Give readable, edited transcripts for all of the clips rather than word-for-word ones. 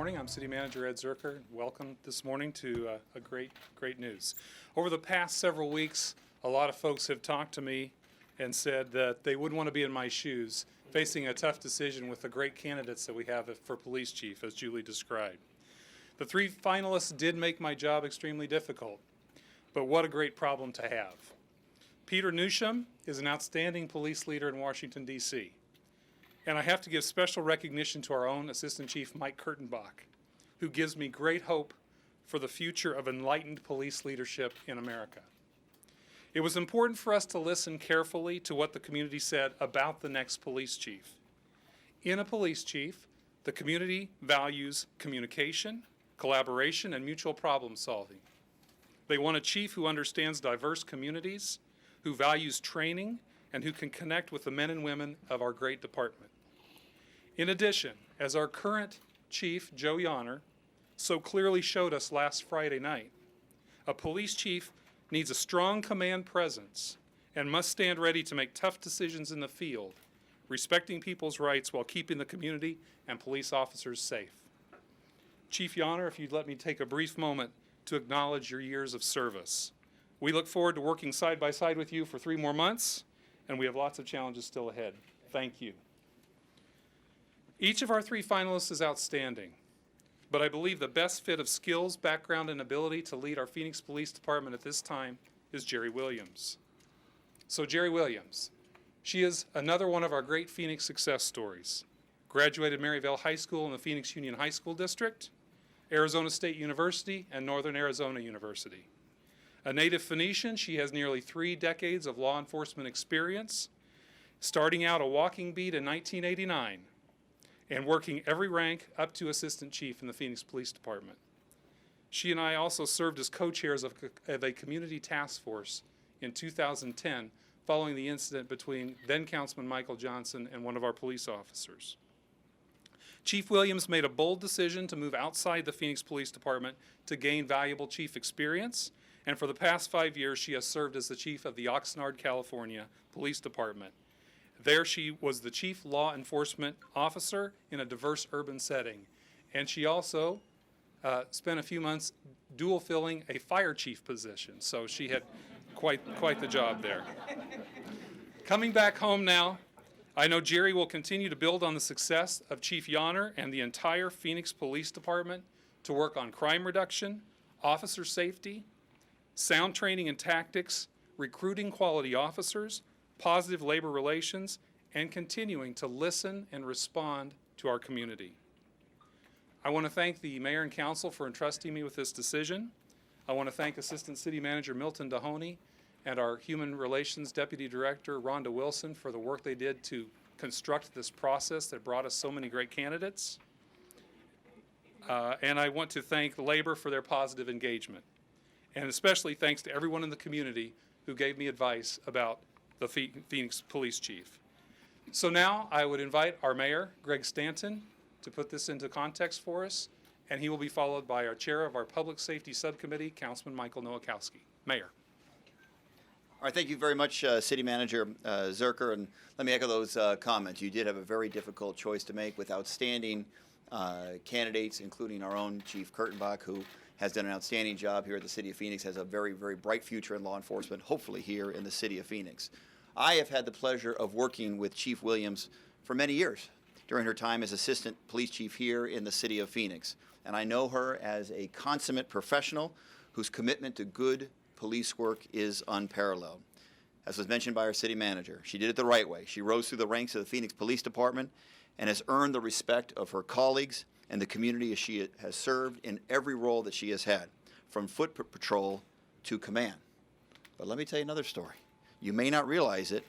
morning. I'm City Manager Ed Zuercher. Welcome this morning to a great news. Over the past several weeks, a lot of folks have talked to me and said that they wouldn't want to be in my shoes, facing a tough decision with the great candidates that we have for police chief, as Julie described. The three finalists did make my job extremely difficult, but what a great problem to have. Peter Newsham is an outstanding police leader in Washington, D.C., and I have to give special recognition to our own Assistant Chief Mike Kurtenbach, who gives me great hope for the future of enlightened police leadership in America. It was important for us to listen carefully to what the community said about the next police chief. In a police chief, the community values communication, collaboration, and mutual problem solving. They want a chief who understands diverse communities, who values training, and who can connect with the men and women of our great department. In addition, as our current chief, Joe Yonner, so clearly showed us last Friday night, a police chief needs a strong command presence and must stand ready to make tough decisions in the field, respecting people's rights while keeping the community and police officers safe. Chief Yonner, if you'd let me take a brief moment to acknowledge your years of service. We look forward to working side by side with you for 3 more months, and we have lots of challenges still ahead. Thank you. Each of our 3 finalists is outstanding, but I believe the best fit of skills, background, and ability to lead our Phoenix Police Department at this time is Jeri Williams. So Jeri Williams, she is another one of our great Phoenix success stories. Graduated Maryvale High School in the Phoenix Union High School District, Arizona State University, and Northern Arizona University. A native Phoenician, she has nearly 3 decades of law enforcement experience, starting out a walking beat in 1989 and working every rank up to Assistant Chief in the Phoenix Police Department. She and I also served as co-chairs of a community task force in 2010 following the incident between then Councilman Michael Johnson and one of our police officers. Chief Williams made a bold decision to move outside the Phoenix Police Department to gain valuable chief experience, and for the past 5 years she has served as the chief of the Oxnard, California Police Department. There she was the chief law enforcement officer in a diverse urban setting, and she also spent a few months dual filling a fire chief position, so she had quite the job there. Coming back home now, I know Jeri will continue to build on the success of Chief Yonner and the entire Phoenix Police Department to work on crime reduction, officer safety, sound training and tactics, recruiting quality officers, positive labor relations, and continuing to listen and respond to our community. I want to thank the Mayor and Council for entrusting me with this decision. I want to thank Assistant City Manager Milton Dahoney and our Human Relations Deputy Director Rhonda Wilson for the work they did to construct this process that brought us so many great candidates. And I want to thank Labor for their positive engagement. And especially thanks to everyone in the community who gave me advice about the Phoenix Police Chief. So now I would invite our Mayor, Greg Stanton, to put this into context for us, and he will be followed by our Chair of our Public Safety Subcommittee, Councilman Michael Nowakowski. Mayor. All right, thank you very much, City Manager Zuercher, and let me echo those comments. You did have a very difficult choice to make with outstanding candidates, including our own Chief Kurtenbach, who has done an outstanding job here at the City of Phoenix, has a very bright future in law enforcement, hopefully here in the City of Phoenix. I have had the pleasure of working with Chief Williams for many years during her time as Assistant Police Chief here in the City of Phoenix. And I know her as a consummate professional whose commitment to good police work is unparalleled. As was mentioned by our City Manager, she did it the right way. She rose through the ranks of the Phoenix Police Department and has earned the respect of her colleagues and the community as she has served in every role that she has had, from foot patrol to command. But let me tell you another story. You may not realize it,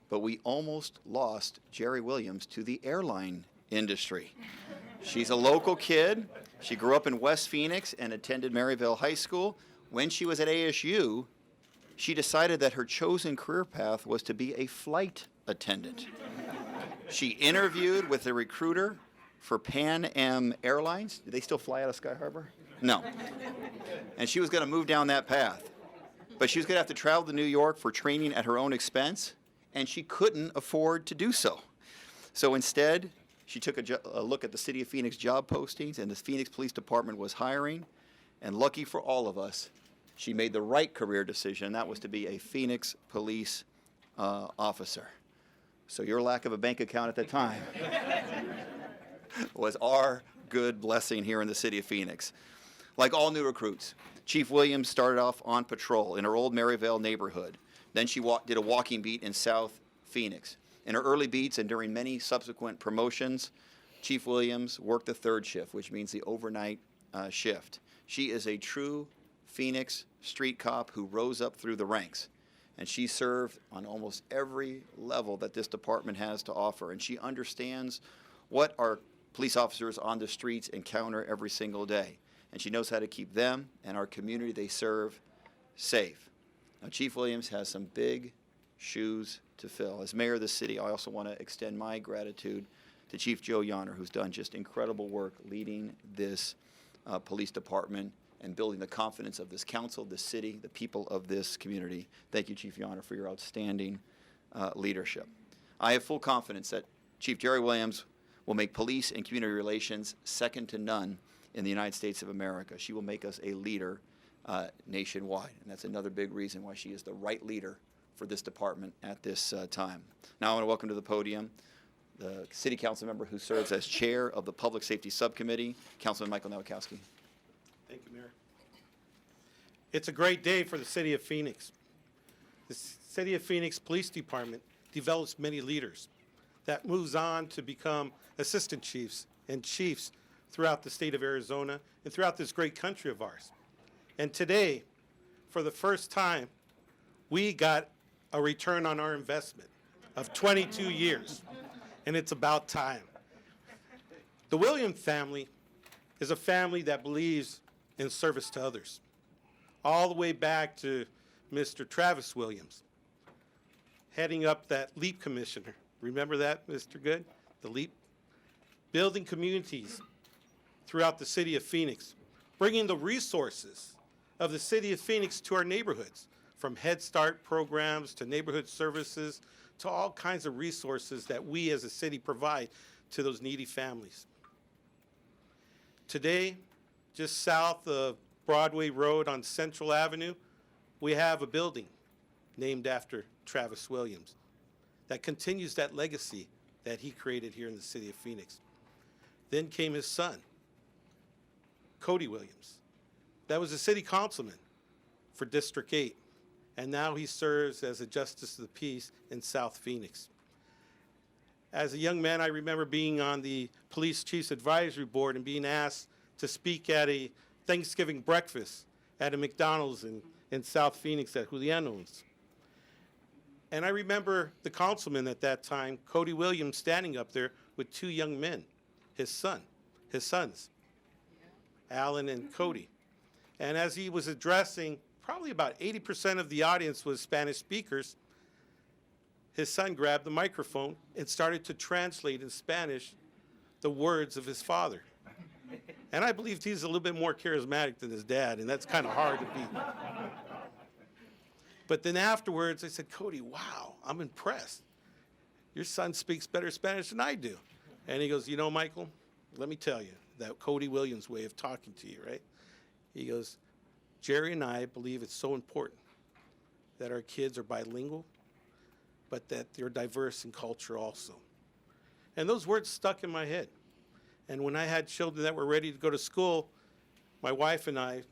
but we almost lost Jeri Williams to the airline industry. She's a local kid. She grew up in West Phoenix and attended Maryvale High School. When she was at ASU, she decided that her chosen career path was to be a flight attendant. She interviewed with a recruiter for Pan Am Airlines. Do they still fly out of Sky Harbor? No. And she was going to move down that path. But she was going to have to travel to New York for training at her own expense, and she couldn't afford to do so. So instead, She took a look at the City of Phoenix job postings, and the Phoenix Police Department was hiring. And lucky for all of us, she made the right career decision, and that was to be a Phoenix police officer. So your lack of a bank account at the time was our good blessing here in the city of Phoenix. Like all new recruits, Chief Williams started off on patrol in her old Maryvale neighborhood. Then she did a walking beat in South Phoenix. In her early beats and during many subsequent promotions, Chief Williams worked the third shift, which means the overnight shift. She is a true Phoenix street cop who rose up through the ranks. And she served on almost every level that this department has to offer. And she understands what our police officers on the streets encounter every single day. And she knows how to keep them and our community they serve safe. Now, Chief Williams has some big shoes to fill. As mayor of the city, I also want to extend my gratitude to Chief Joe Yonner, who's done just incredible work leading this police department and building the confidence of this council, this city, the people of this community. Thank you, Chief Yonner, for your outstanding leadership. I have full confidence that Chief Jeri Williams will make police and community relations second to none in the United States of America. She will make us a leader nationwide, and that's another big reason why she is the right leader for this department at this time. Now I want to welcome to the podium the City Council member who serves as chair of the Public Safety Subcommittee, Councilman Michael Nowakowski. Thank you, Mayor. It's a great day for the City of Phoenix. The City of Phoenix Police Department develops many leaders that moves on to become assistant chiefs and chiefs throughout the state of Arizona and throughout this great country of ours. And today, for the first time, we got a return on our investment of 22 years, and it's about time. The Williams family is a family that believes in service to others, all the way back to Mr. Travis Williams, heading up that LEAP commissioner. Remember that, Mr. Good? The LEAP? Building communities throughout the city of Phoenix, bringing the resources of the city of Phoenix to our neighborhoods, from Head Start programs to neighborhood services to all kinds of resources that we as a city provide to those needy families. Today, just south of Broadway Road on Central Avenue, we have a building named after Travis Williams that continues that legacy that he created here in the city of Phoenix. Then came his son, Cody Williams. That was a city councilman for District 8, and now he serves as a justice of the peace in South Phoenix. As a young man, I remember being on the Police Chiefs Advisory Board and being asked to speak at a Thanksgiving breakfast at a McDonald's in South Phoenix at Juliano's. And I remember the councilman at that time, Cody Williams, standing up there with two young men, his sons, Alan and Cody. And as he was addressing, probably about 80% of the audience was Spanish speakers, his son grabbed the microphone and started to translate in Spanish the words of his father. And I believed he's a little bit more charismatic than his dad, and that's kind of hard to beat. But then afterwards, I said, Cody, wow, I'm impressed. Your son speaks better Spanish than I do. And he goes, you know, Michael, let me tell you, that Cody Williams way of talking to you, right? He goes, Jeri and I believe it's so important that our kids are bilingual, but that they're diverse in culture also. And those words stuck in my head. And when I had children that were ready to go to school, my wife and I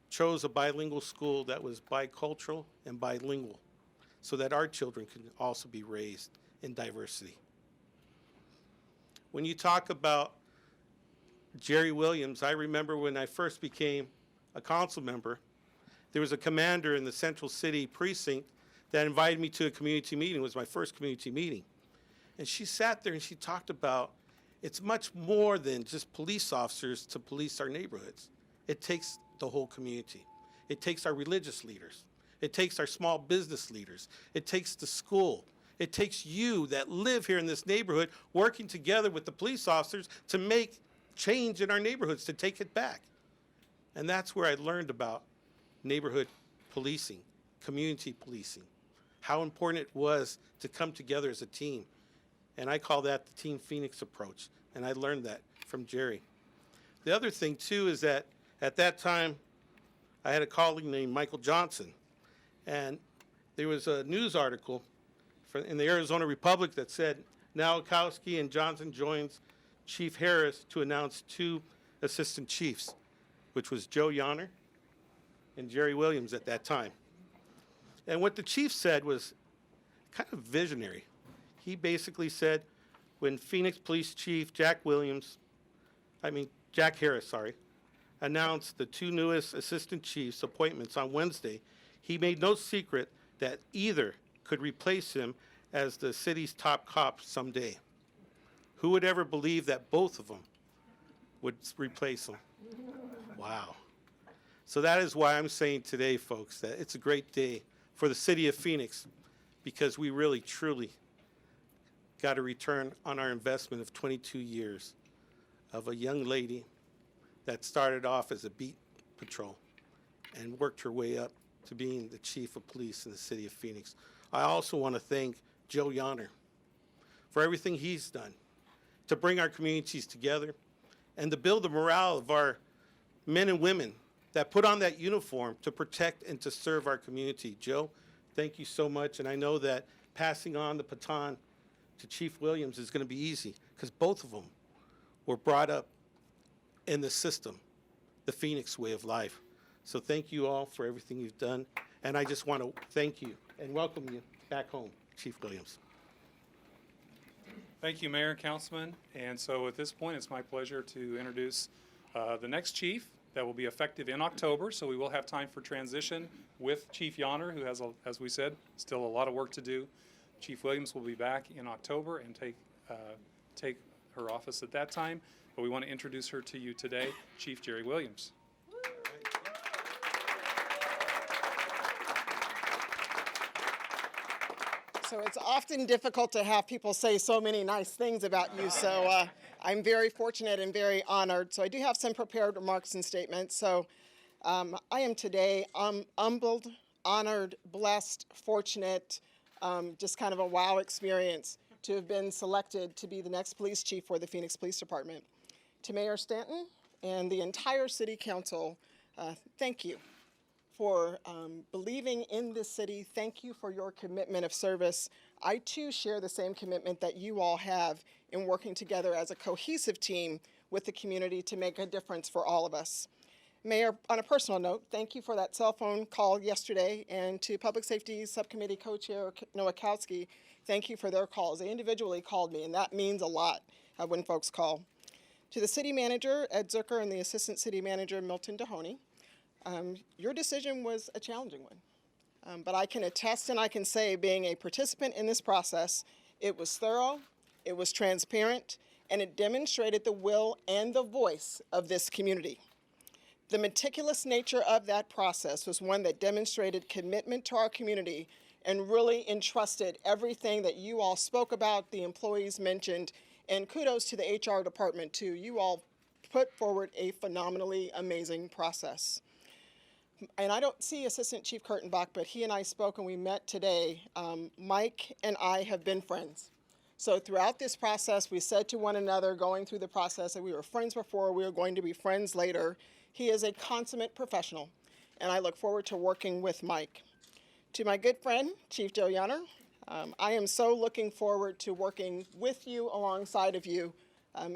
chose a bilingual school that was bicultural and bilingual so that our children could also be raised in diversity. When you talk about Jeri Williams, I remember when I first became a council member, there was a commander in the Central City precinct that invited me to a community meeting. It was my first community meeting. And she sat there and she talked about it's much more than just police officers to police our neighborhoods. It takes the whole community. It takes our religious leaders. It takes our small business leaders. It takes the school. It takes you that live here in this neighborhood working together with the police officers to make change in our neighborhoods, to take it back. And that's where I learned about neighborhood policing, community policing, how important it was to come together as a team. And I call that the Team Phoenix approach, and I learned that from Jeri. The other thing, too, is that at that time, I had a colleague named Michael Johnson, and there was a news article in the Arizona Republic that said, Nowakowski and Johnson joins Chief Harris to announce 2 assistant chiefs, which was Joe Yonner and Jeri Williams at that time. And what the chief said was kind of visionary. He basically said when Phoenix Police Chief Jack Harris, announced the 2 newest assistant chiefs appointments on Wednesday, he made no secret that either could replace him as the city's top cop someday. Who would ever believe that both of them would replace him? Wow. So that is why I'm saying today, folks, that it's a great day for the city of Phoenix, because we really, truly got a return on our investment of 22 years of a young lady that started off as a beat patrol and worked her way up to being the chief of police in the city of Phoenix. I also want to thank Joe Yonner for everything he's done to bring our communities together and to build the morale of our men and women that put on that uniform to protect and to serve our community. Joe, thank you so much, and I know that passing on the baton to Chief Williams is going to be easy, because both of them were brought up in the system, the Phoenix way of life. So thank you all for everything you've done, and I just want to thank you and welcome you back home, Chief Williams. Thank you, Mayor and Councilman. And so at this point, it's my pleasure to introduce the next chief that will be effective in October. So we will have time for transition with Chief Yonner, who has, as we said, still a lot of work to do. Chief Williams will be back in October and take her office at that time. But we want to introduce her to you today, Chief Jeri Williams. So it's often difficult to have people say so many nice things about you, so I'm very fortunate and very honored. So I do have some prepared remarks and statements. So I am today humbled, honored, blessed, fortunate, just kind of a wow experience to have been selected to be the next police chief for the Phoenix Police Department. To Mayor Stanton and the entire City Council, thank you for believing in this city. Thank you for your commitment of service. I too share the same commitment that you all have in working together as a cohesive team with the community to make a difference for all of us. Mayor, on a personal note, thank you for that cell phone call yesterday, and to Public Safety Subcommittee Co-Chair Nowakowski, thank you for their calls. They individually called me, and that means a lot when folks call. To the City Manager, Ed Zuercher, and the Assistant City Manager, Milton Dehoney, your decision was a challenging one, but I can attest and I can say, being a participant in this process, it was thorough, it was transparent, and it demonstrated the will and the voice of this community. The meticulous nature of that process was one that demonstrated commitment to our community and really entrusted everything that you all spoke about, the employees mentioned, and kudos to the HR department too. You all put forward a phenomenally amazing process. And I don't see Assistant Chief Kurtenbach, but he and I spoke and we met today. Mike and I have been friends. So throughout this process, we said to one another, going through the process, that we were friends before, we were going to be friends later. He is a consummate professional, and I look forward to working with Mike. To my good friend, Chief Joe Yonner, I am so looking forward to working with you, alongside of you,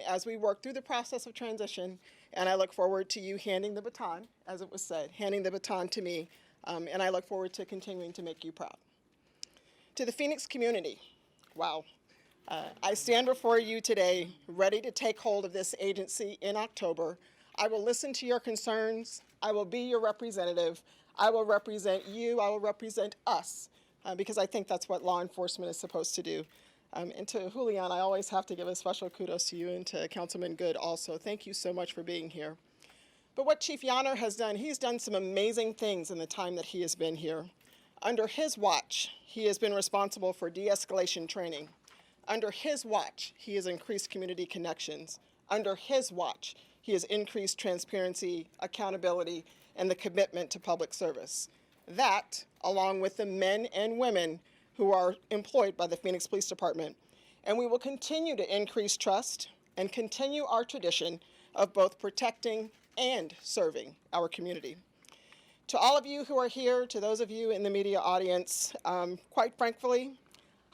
as we work through the process of transition, and I look forward to you handing the baton, as it was said, handing the baton to me, and I look forward to continuing to make you proud. To the Phoenix community, wow. I stand before you today ready to take hold of this agency in October. I will listen to your concerns. I will be your representative. I will represent you. I will represent us, because I think that's what law enforcement is supposed to do. And to Julian, I always have to give a special kudos to you, and to Councilman Good also. Thank you so much for being here. But what Chief Yonner has done, he's done some amazing things in the time that he has been here. Under his watch, he has been responsible for de-escalation training. Under his watch, he has increased community connections. Under his watch, he has increased transparency, accountability, and the commitment to public service. That, along with the men and women who are employed by the Phoenix Police Department. And we will continue to increase trust, and continue our tradition of both protecting and serving our community. To all of you who are here, to those of you in the media audience, quite frankly,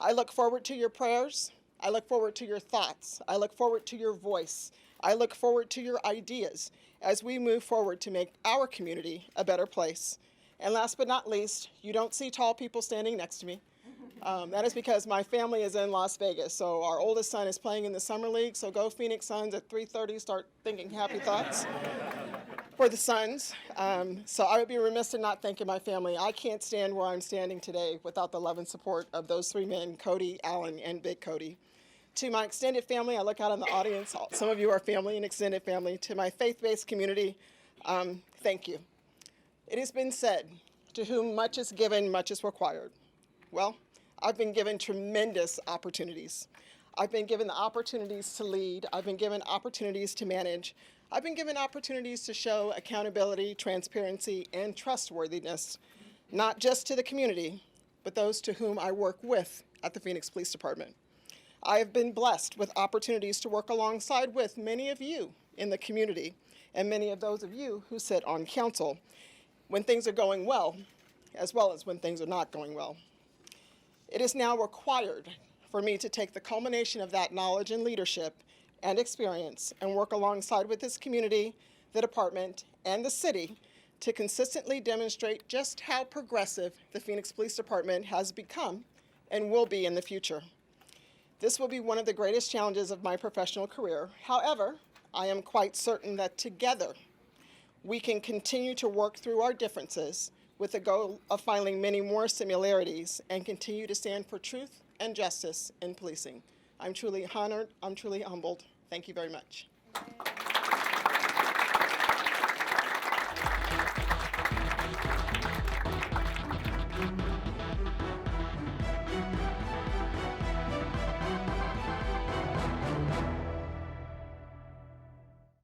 I look forward to your prayers. I look forward to your thoughts. I look forward to your voice. I look forward to your ideas as we move forward to make our community a better place. And last but not least, you don't see tall people standing next to me. That is because my family is in Las Vegas. So our oldest son is playing in the Summer League. So go Phoenix Suns at 3:30, start thinking happy thoughts for the Suns. So I would be remiss in not thanking my family. I can't stand where I'm standing today without the love and support of those three men, Cody, Alan, and Big Cody. To my extended family, I look out in the audience. Some of you are family and extended family. To my faith-based community, thank you. It has been said, to whom much is given, much is required. Well, I've been given tremendous opportunities. I've been given the opportunities to lead. I've been given opportunities to manage. I've been given opportunities to show accountability, transparency, and trustworthiness, not just to the community, but those to whom I work with at the Phoenix Police Department. I have been blessed with opportunities to work alongside with many of you in the community and many of those of you who sit on council when things are going well as when things are not going well. It is now required for me to take the culmination of that knowledge and leadership and experience and work alongside with this community, the department, and the city to consistently demonstrate just how progressive the Phoenix Police Department has become and will be in the future. This will be one of the greatest challenges of my professional career. However, I am quite certain that together we can continue to work through our differences with the goal of finding many more similarities and continue to stand for truth and justice in policing. I'm truly honored, I'm truly humbled. Thank you very much.